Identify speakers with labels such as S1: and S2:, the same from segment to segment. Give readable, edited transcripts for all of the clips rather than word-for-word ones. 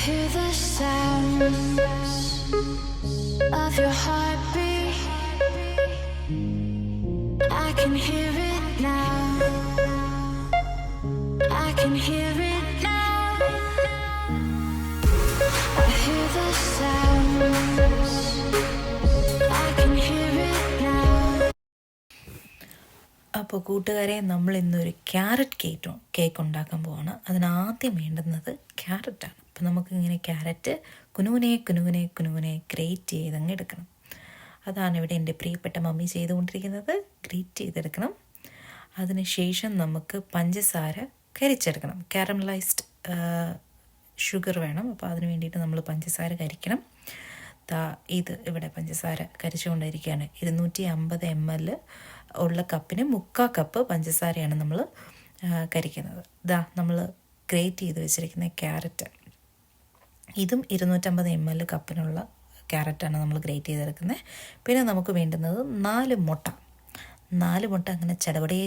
S1: hear the sounds of your heartbeat. I can hear it now. I can hear it now. I hear the sounds. I can hear it now.
S2: അപ്പോൾ കൂട്ടുകാരെ, നമ്മൾ ഇന്നൊരു carrot cake ഉണ്ടാക്കാൻ പോവാണ്. അതിനാദ്യം വേണ്ടുന്നത് ക്യാരറ്റാണ്. അപ്പോൾ നമുക്കിങ്ങനെ ക്യാരറ്റ് കുനുകുനെ ഗ്രേറ്റ് ചെയ്തങ്ങ് എടുക്കണം. അതാണ് ഇവിടെ എൻ്റെ പ്രിയപ്പെട്ട മമ്മി ചെയ്തുകൊണ്ടിരിക്കുന്നത്. ഗ്രേറ്റ് ചെയ്തെടുക്കണം. അതിനുശേഷം നമുക്ക് പഞ്ചസാര കരിച്ചെടുക്കണം. കാരമലൈസ്ഡ് ഷുഗർ വേണം. അപ്പോൾ അതിന് വേണ്ടിയിട്ട് നമ്മൾ പഞ്ചസാര കരിക്കണം. ഇത് ഇവിടെ പഞ്ചസാര കരിച്ചുകൊണ്ടിരിക്കുകയാണ്. 250 ml ഉള്ള കപ്പിന് 3/4 കപ്പ് പഞ്ചസാരയാണ് നമ്മൾ കരിക്കുന്നത്. നമ്മൾ ഗ്രേറ്റ് ചെയ്ത് വെച്ചിരിക്കുന്ന ക്യാരറ്റ്, ഇതും 250 ml കപ്പിനുള്ള ക്യാരറ്റാണ് നമ്മൾ ഗ്രേറ്റ് ചെയ്തെടുക്കുന്നത്. പിന്നെ നമുക്ക് വേണ്ടുന്നത് 4 മുട്ട അങ്ങനെ ചടപടേ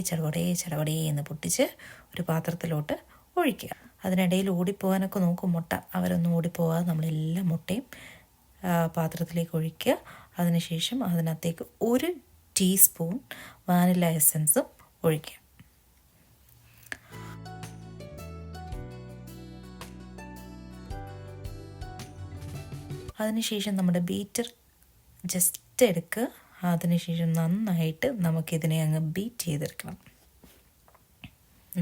S2: എന്ന് പൊട്ടിച്ച് ഒരു പാത്രത്തിലോട്ട് ഒഴിക്കുക. അതിനിടയിൽ ഓടിപ്പോകാനൊക്കെ നോക്കും മുട്ട. അവരൊന്നും ഓടിപ്പോകാതെ നമ്മളെല്ലാം മുട്ടയും പാത്രത്തിലേക്ക് ഒഴിക്കുക. അതിനുശേഷം അതിനകത്തേക്ക് 1 ടീസ്പൂൺ വാനില എസൻസും ഒഴിക്കുക. അതിനുശേഷം നമ്മുടെ ബീറ്റർ ജസ്റ്റ് എടുക്കുക. അതിനുശേഷം നന്നായിട്ട് നമുക്കിതിനെ അങ്ങ് ബീറ്റ് ചെയ്തെടുക്കണം.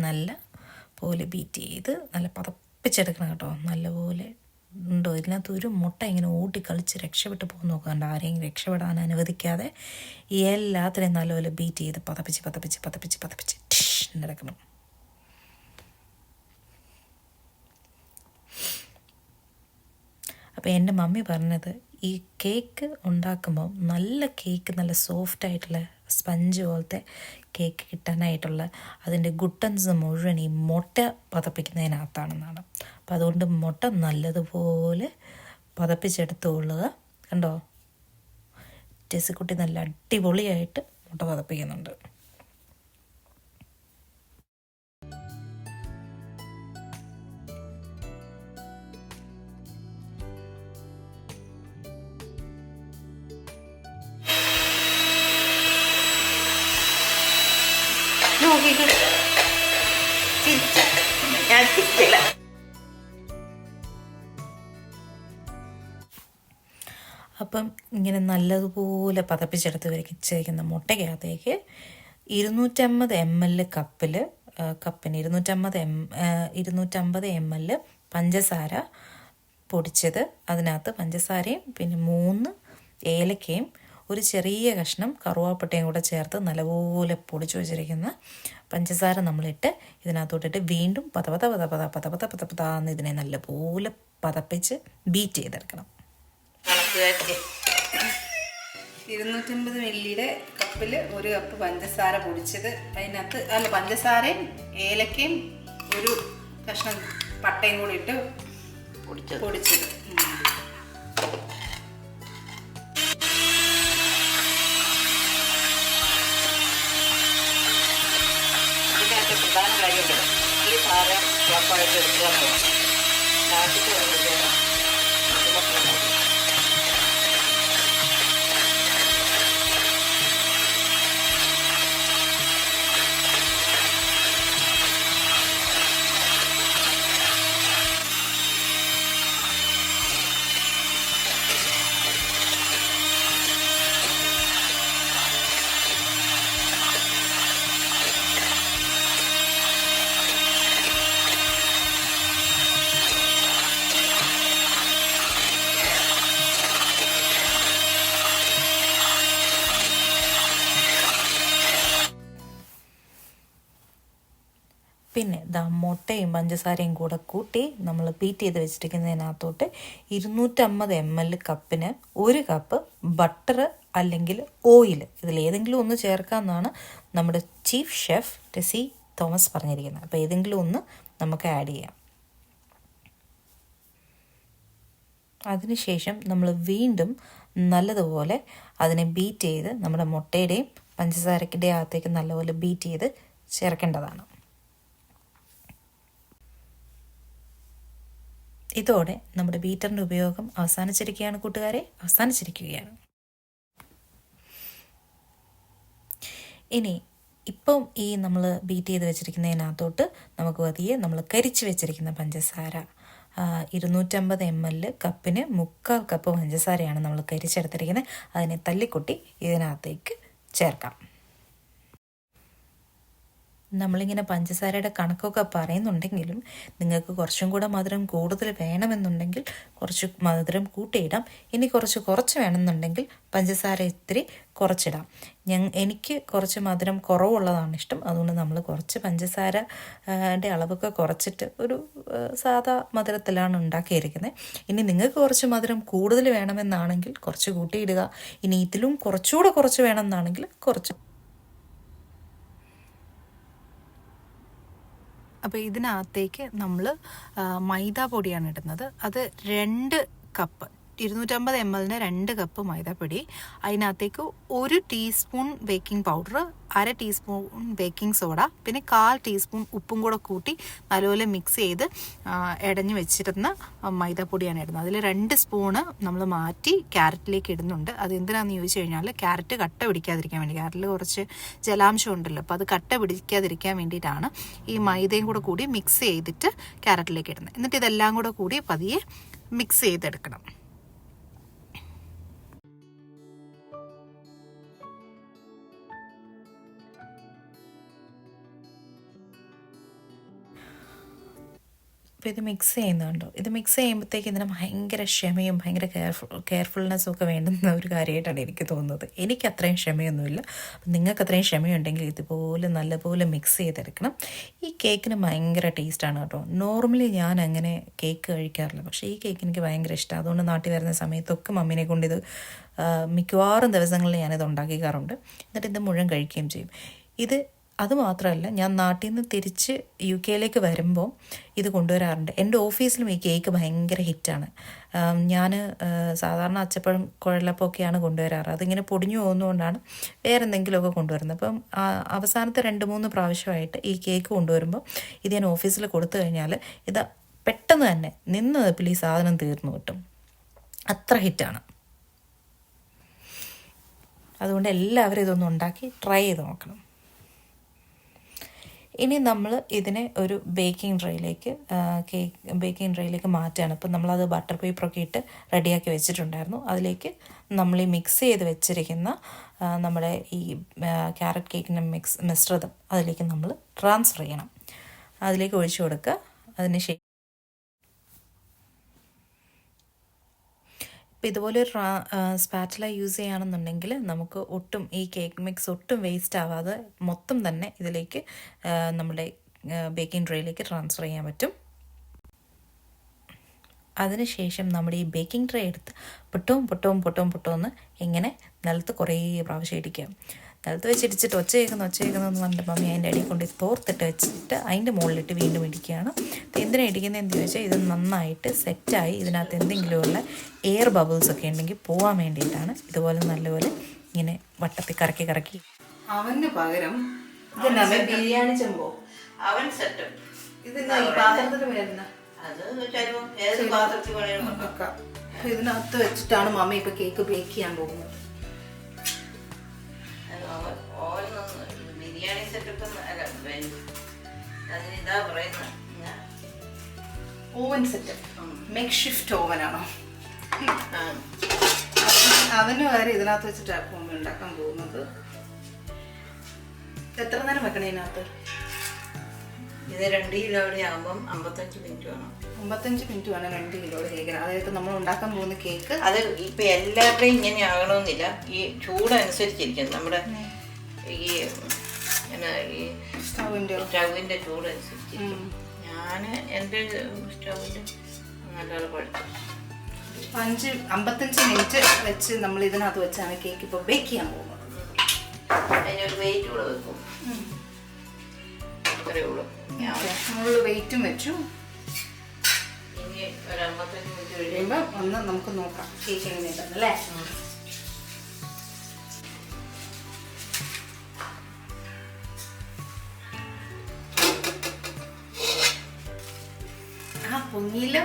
S2: നല്ല പോലെ ബീറ്റ് ചെയ്ത് നല്ല പതപ്പിച്ചെടുക്കണം കേട്ടോ. നല്ലപോലെ ഉണ്ടോ ഇതിനകത്ത് ഒരു മുട്ട ഇങ്ങനെ ഓടിക്കളിച്ച് രക്ഷപ്പെട്ട് പോകുന്ന നോക്കാണ്ട്, ആരെയും രക്ഷപ്പെടാൻ അനുവദിക്കാതെ എല്ലാത്തിനെയും നല്ലപോലെ ബീറ്റ് ചെയ്ത് പതപ്പിച്ച് എടുക്കണം. അപ്പോൾ എൻ്റെ മമ്മി പറഞ്ഞത്, ഈ കേക്ക് ഉണ്ടാക്കുമ്പോൾ നല്ല സോഫ്റ്റായിട്ടുള്ള സ്പഞ്ച് പോലത്തെ കേക്ക് കിട്ടാനായിട്ടുള്ള അതിൻ്റെ ഗുട്ടൻസ് മുഴുവൻ ഈ മുട്ട പതപ്പിക്കുന്നതിനകത്താണെന്നാണ്. അപ്പോൾ അതുകൊണ്ട് മുട്ട നല്ലതുപോലെ പതപ്പിച്ചെടുത്തുകൊള്ളുക. കണ്ടോ, ടെസ്സിക്കുട്ടി നല്ല അടിപൊളിയായിട്ട് മുട്ട പതപ്പിക്കുന്നുണ്ട്. അപ്പം ഇങ്ങനെ നല്ലതുപോലെ പതപ്പിച്ചെടുത്ത് വെച്ചിരിക്കുന്ന മുട്ടയ്ക്കകത്തേക്ക് 250 ml കപ്പിന് 250 ml പഞ്ചസാര പൊടിച്ചത്, അതിനകത്ത് പഞ്ചസാരയും പിന്നെ 3 ഏലക്കയും ഒരു ചെറിയ കഷ്ണം കറുവാപ്പട്ടയും കൂടെ ചേർത്ത് നല്ലപോലെ പൊടിച്ചു വെച്ചിരിക്കുന്ന പഞ്ചസാര നമ്മളിട്ട് ഇതിനകത്തോട്ടിട്ട് വീണ്ടും പതപതാന്ന് ഇതിനെ നല്ലപോലെ പതപ്പിച്ച് ബീറ്റ് ചെയ്തെടുക്കണം.
S3: 250 ml കപ്പിൽ 1 കപ്പ് പഞ്ചസാര പൊടിച്ചത്, അതിനകത്ത് പഞ്ചസാരയും ഏലക്കയും ഒരു കഷ്ണം പട്ടയും കൂടി ഇട്ട് പൊടിച്ചത്. പ്രധാന കാര്യമുണ്ട്, ഈ സാധനം ഉറപ്പായിട്ട് എടുക്കുക എന്നുള്ളത്. നാട്ടിൽ വന്നിട്ട്
S2: പിന്നെ മുട്ടയും പഞ്ചസാരയും കൂടെ കൂട്ടി നമ്മൾ ബീറ്റ് ചെയ്ത് വെച്ചിരിക്കുന്നതിനകത്തോട്ട് 250 ml കപ്പിന് 1 കപ്പ് ബട്ടർ അല്ലെങ്കിൽ ഓയിൽ, ഇതിലേതെങ്കിലും ഒന്ന് ചേർക്കാമെന്നാണ് നമ്മുടെ ചീഫ് ഷെഫ് ടെസ്സി തോമസ് പറഞ്ഞിരിക്കുന്നത്. അപ്പോൾ ഏതെങ്കിലും ഒന്ന് നമുക്ക് ആഡ് ചെയ്യാം. അതിനുശേഷം നമ്മൾ വീണ്ടും നല്ലതുപോലെ അതിനെ ബീറ്റ് ചെയ്ത് നമ്മുടെ മുട്ടയുടെയും പഞ്ചസാരക്കിൻ്റെ അകത്തേക്ക് നല്ലപോലെ ബീറ്റ് ചെയ്ത് ചേർക്കേണ്ടതാണ്. ഇതോടെ നമ്മുടെ ബീറ്ററിൻ്റെ ഉപയോഗം അവസാനിച്ചിരിക്കുകയാണ് കൂട്ടുകാരെ, അവസാനിച്ചിരിക്കുകയാണ്. ഇനി ഇപ്പം ഈ നമ്മൾ ബീറ്റ് ചെയ്ത് വെച്ചിരിക്കുന്നതിനകത്തോട്ട് നമുക്ക് പതിയെ നമ്മൾ കരിച്ച് വെച്ചിരിക്കുന്ന പഞ്ചസാര 250 ml കപ്പിന് 3/4 കപ്പ് പഞ്ചസാരയാണ് നമ്മൾ കരിച്ചെടുത്തിരിക്കുന്നത്. അതിനെ തല്ലിക്കൊട്ടി ഇതിനകത്തേക്ക് ചേർക്കാം. നമ്മളിങ്ങനെ പഞ്ചസാരയുടെ കണക്കൊക്കെ പറയുന്നുണ്ടെങ്കിലും നിങ്ങൾക്ക് കുറച്ചും കൂടെ മധുരം കൂടുതൽ വേണമെന്നുണ്ടെങ്കിൽ കുറച്ച് മധുരം കൂട്ടിയിടാം. ഇനി കുറച്ച് വേണമെന്നുണ്ടെങ്കിൽ പഞ്ചസാര ഇത്തിരി കുറച്ചിടാം. എനിക്ക് കുറച്ച് മധുരം കുറവുള്ളതാണ് ഇഷ്ടം. അതുകൊണ്ട് നമ്മൾ കുറച്ച് പഞ്ചസാരയുടെ അളവൊക്കെ കുറച്ചിട്ട് ഒരു സാധാ മധുരത്തിലാണ് ഉണ്ടാക്കിയിരിക്കുന്നത്. ഇനി നിങ്ങൾക്ക് കുറച്ച് മധുരം കൂടുതൽ വേണമെന്നാണെങ്കിൽ കുറച്ച് കൂട്ടിയിടുക. ഇനി ഇതിലും കുറച്ചുകൂടെ കുറച്ച് വേണമെന്നാണെങ്കിൽ കുറച്ച്. അപ്പോൾ ഇതിനകത്തേക്ക് നമ്മൾ മൈദ പൊടിയാണ് ഇടുന്നത്. അത് 2 കപ്പ് 250 ml 2 കപ്പ് മൈദാപ്പൊടി. അതിനകത്തേക്ക് 1 teaspoon baking powder, 1/2 teaspoon baking soda, പിന്നെ 1/4 ടീസ്പൂൺ ഉപ്പും കൂടെ കൂട്ടി നല്ലപോലെ മിക്സ് ചെയ്ത് ഇടഞ്ഞ് വെച്ചിരുന്ന മൈദാപ്പൊടിയാണ് ഇടുന്നത്. അതിൽ 2 സ്പൂണ് നമ്മൾ മാറ്റി ക്യാരറ്റിലേക്ക് ഇടുന്നുണ്ട്. അത് എന്തിനാണെന്ന് ചോദിച്ചു കഴിഞ്ഞാൽ ക്യാരറ്റ് കട്ട പിടിക്കാതിരിക്കാൻ വേണ്ടി. ക്യാരറ്റിൽ കുറച്ച് ജലാംശം ഉണ്ടല്ലോ, അപ്പോൾ അത് കട്ട പിടിക്കാതിരിക്കാൻ വേണ്ടിയിട്ടാണ് ഈ മൈദയും കൂടി മിക്സ് ചെയ്തിട്ട് ക്യാരറ്റിലേക്ക് ഇടുന്നത്. എന്നിട്ട് ഇതെല്ലാം കൂടി പതിയെ മിക്സ് ചെയ്തെടുക്കണം. അപ്പോൾ ഇത് മിക്സ് ചെയ്യുന്നുണ്ടോ? ഇത് മിക്സ് ചെയ്യുമ്പോഴത്തേക്ക് ഇതിന് ഭയങ്കര ക്ഷമയും ഭയങ്കര കെയർഫുൾനെസ്സും ഒക്കെ വേണ്ടുന്ന ഒരു കാര്യമായിട്ടാണ് എനിക്ക് തോന്നുന്നത്. എനിക്ക് അത്രയും ക്ഷമയൊന്നുമില്ല. അപ്പം നിങ്ങൾക്ക് അത്രയും ക്ഷമയുണ്ടെങ്കിൽ ഇതുപോലെ നല്ലപോലെ മിക്സ് ചെയ്തെടുക്കണം. ഈ കേക്കിന് ഭയങ്കര ടേസ്റ്റാണ് കേട്ടോ. നോർമലി ഞാൻ അങ്ങനെ കേക്ക് കഴിക്കാറില്ല, പക്ഷേ ഈ കേക്ക് എനിക്ക് ഭയങ്കര ഇഷ്ടമാണ്. അതുകൊണ്ട് നാട്ടിൽ വരുന്ന സമയത്തൊക്കെ മമ്മീനെ കൊണ്ട് ഇത് മിക്കവാറും ദിവസങ്ങളിൽ ഞാനിത് ഉണ്ടാക്കിക്കാറുണ്ട്. എന്നിട്ട് ഇത് മുഴുവൻ കഴിക്കുകയും ചെയ്യും. അതുമാത്രമല്ല, ഞാൻ നാട്ടിൽ നിന്ന് തിരിച്ച് UK വരുമ്പോൾ ഇത് കൊണ്ടുവരാറുണ്ട്. എൻ്റെ ഓഫീസിലും ഈ കേക്ക് ഭയങ്കര ഹിറ്റാണ്. ഞാൻ സാധാരണ അച്ചപ്പഴം കുഴലപ്പമൊക്കെയാണ് കൊണ്ടുവരാറ്. അതിങ്ങനെ പൊടിഞ്ഞു പോകുന്നതുകൊണ്ടാണ് വേറെ എന്തെങ്കിലുമൊക്കെ കൊണ്ടുവരുന്നത്. അപ്പം അവസാനത്തെ 2-3 പ്രാവശ്യമായിട്ട് ഈ കേക്ക് കൊണ്ടുവരുമ്പോൾ ഇത് ഞാൻ ഓഫീസിൽ കൊടുത്തു കഴിഞ്ഞാൽ ഇത് പെട്ടെന്ന് തന്നെ നിന്ന് നിപ്പിൽ ഈ സാധനം തീർന്നു കിട്ടും. അത്ര ഹിറ്റാണ്. അതുകൊണ്ട് എല്ലാവരും ഇതൊന്നും ഉണ്ടാക്കി ട്രൈ ചെയ്ത് നോക്കണം. ഇനി നമ്മൾ ഇതിനെ ഒരു ബേക്കിംഗ് ട്രേയിലേക്ക് മാറ്റുകയാണ്. അപ്പം നമ്മളത് ബട്ടർ പേപ്പറൊക്കെ ഇട്ട് റെഡിയാക്കി വെച്ചിട്ടുണ്ടായിരുന്നു. അതിലേക്ക് നമ്മൾ ഈ മിക്സ് ചെയ്ത് വെച്ചിരിക്കുന്ന നമ്മുടെ ഈ ക്യാരറ്റ് കേക്കിൻ്റെ മിശ്രിതം അതിലേക്ക് നമ്മൾ ട്രാൻസ്ഫർ ചെയ്യണം. അതിലേക്ക് ഒഴിച്ചു കൊടുക്കുക. അതിന് ഇപ്പോൾ ഇതുപോലെ ഒരു സ്പാറ്റുല യൂസ് ചെയ്യുകയാണെന്നുണ്ടെങ്കിൽ നമുക്ക് ഒട്ടും ഈ കേക്ക് മിക്സ് ഒട്ടും വേസ്റ്റ് ആവാതെ മൊത്തം തന്നെ ഇതിലേക്ക് നമ്മുടെ ബേക്കിംഗ് ട്രേയിലേക്ക് ട്രാൻസ്ഫർ ചെയ്യാൻ പറ്റും. അതിനുശേഷം നമ്മുടെ ഈ ബേക്കിംഗ് ട്രേ എടുത്ത് പൊട്ടവും ഇങ്ങനെ നിലത്ത് കുറേ പ്രാവശ്യം ഇടിക്കുക. നിലത്ത് വെച്ചിടിച്ചിട്ട് ഒച്ച കേൾക്കുന്നതെന്ന് പറഞ്ഞിട്ട് മമ്മി അതിൻ്റെ അടിയിൽ കൊണ്ട് തോർത്തിട്ട് വെച്ചിട്ട് അതിൻ്റെ മുകളിലിട്ട് വീണ്ടും ഇടിക്കുകയാണ്. എന്തിനാണ് ഇടിക്കുന്നതെന്ന് ചോദിച്ചാൽ ഇത് നന്നായിട്ട് സെറ്റായി ഇതിനകത്ത് എന്തെങ്കിലുമുള്ള എയർ ബബിൾസൊക്കെ ഉണ്ടെങ്കിൽ പോകാൻ വേണ്ടിയിട്ടാണ്. ഇതുപോലെ നല്ലപോലെ ഇങ്ങനെ വട്ടത്തിൽ കറക്കി
S3: അവന് പകരം ബിരിയാണി ചെമ്പോ അവൻ സെറ്റ് ഇതിനകത്ത് വെച്ചിട്ടാണ് മമ്മി ഇപ്പൊ കേക്ക് ബേക്ക് ചെയ്യാൻ പോകുന്നത്. Biryani setup oven setup make shift ഓവനാണോ? അവന് വരെ ഇതിനകത്ത് വെച്ചിട്ടാണ് മമ്മി ഉണ്ടാക്കാൻ പോകുന്നത്. എത്ര നേരം വെക്കണം ഇതിനകത്ത്? ഇത് 2 കിലോയുടെ ആകുമ്പം 55 മിനിറ്റ് വേണം. 55 മിനിറ്റ് വേണം 2 കിലോയുടെ കേക്കിന്. അതായത് നമ്മൾ ഉണ്ടാക്കാൻ പോകുന്ന കേക്ക് അത് ഇപ്പം എല്ലാവരുടെയും ഇങ്ങനെ ആകണമെന്നില്ല. ഈ ചൂടനുസരിച്ചിരിക്കും. നമ്മുടെ ഈ സ്റ്റൗവിൻ്റെ ചൂടനുസരിച്ചിരിക്കും. ഞാൻ എൻ്റെ സ്റ്റൗവിൻ്റെ നല്ലപോലെ പഠിച്ചു 55 മിനിറ്റ് വെച്ച് നമ്മൾ ഇതിനകത്ത് വെച്ചാണ് കേക്ക് ഇപ്പോൾ ബേക്ക് ചെയ്യാൻ പോകുന്നത്. അതിനൊരു വെയിറ്റ് കൂടെ വെക്കും. അത്രയേ ഉള്ളൂ. നമ്മൾ വെയിറ്റും വെച്ചു. ഇനി ഒരു 55 മിനിറ്റ് കഴിയുമ്പോൾ ഒന്ന് നമുക്ക് നോക്കാം കേക്ക് എങ്ങനെയുണ്ടെന്നല്ലേ. പൊങ്ങിയില്ല.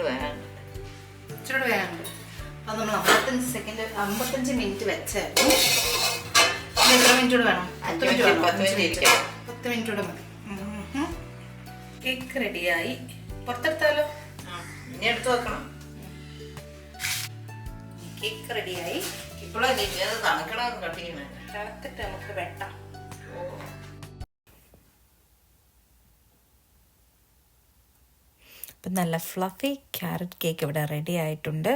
S3: കൂടെ വേണം.
S2: ഇച്ചിരി വേഗമുണ്ട്. അത് നമ്മൾ 55 മിനിറ്റ് വെച്ചായിരുന്നു. എത്ര മിനിറ്റ് കൂടെ വേണം? 10 മിനിറ്റ് കൂടെ മതി. കേക്ക് റെഡിയായി. പുറത്തെടുത്താലോ?
S3: ഇനി എടുത്ത് വെക്കണം.
S2: കേക്ക് റെഡിയായി.
S3: ഇപ്പോഴല്ലേ തണുക്കണം. കട്ട് ചെയ്യണേ.
S2: തണുത്തിട്ട് നമുക്ക് വെട്ടാം. അപ്പം നല്ല ഫ്ലഫി ക്യാരറ്റ് കേക്ക് ഇവിടെ റെഡി ആയിട്ടുണ്ട്.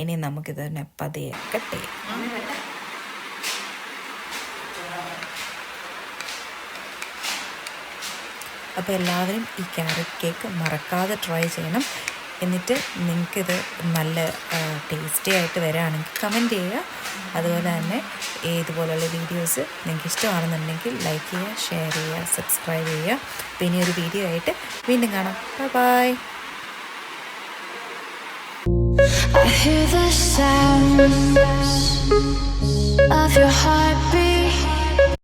S2: ഇനി നമുക്കിതിനെ പതിയെ കട്ട് ചെയ്യാം. അപ്പോൾ എല്ലാവരും ഈ ക്യാരറ്റ് കേക്ക് മറക്കാതെ ട്രൈ ചെയ്യണം. എന്നിട്ട് നിങ്ങൾക്കിത് നല്ല ടേസ്റ്റി ആയിട്ട് വരികയാണെങ്കിൽ കമൻറ്റ് ചെയ്യുക. അതുപോലെ തന്നെ ഇതുപോലുള്ള വീഡിയോസ് നിങ്ങൾക്ക് ഇഷ്ടമാണെന്നുണ്ടെങ്കിൽ ലൈക്ക് ചെയ്യുക, ഷെയർ ചെയ്യുക, സബ്സ്ക്രൈബ് ചെയ്യുക. പിന്നെ ഒരു വീഡിയോ ആയിട്ട് വീണ്ടും കാണാം. By.
S1: I hear the sounds of your heartbeat.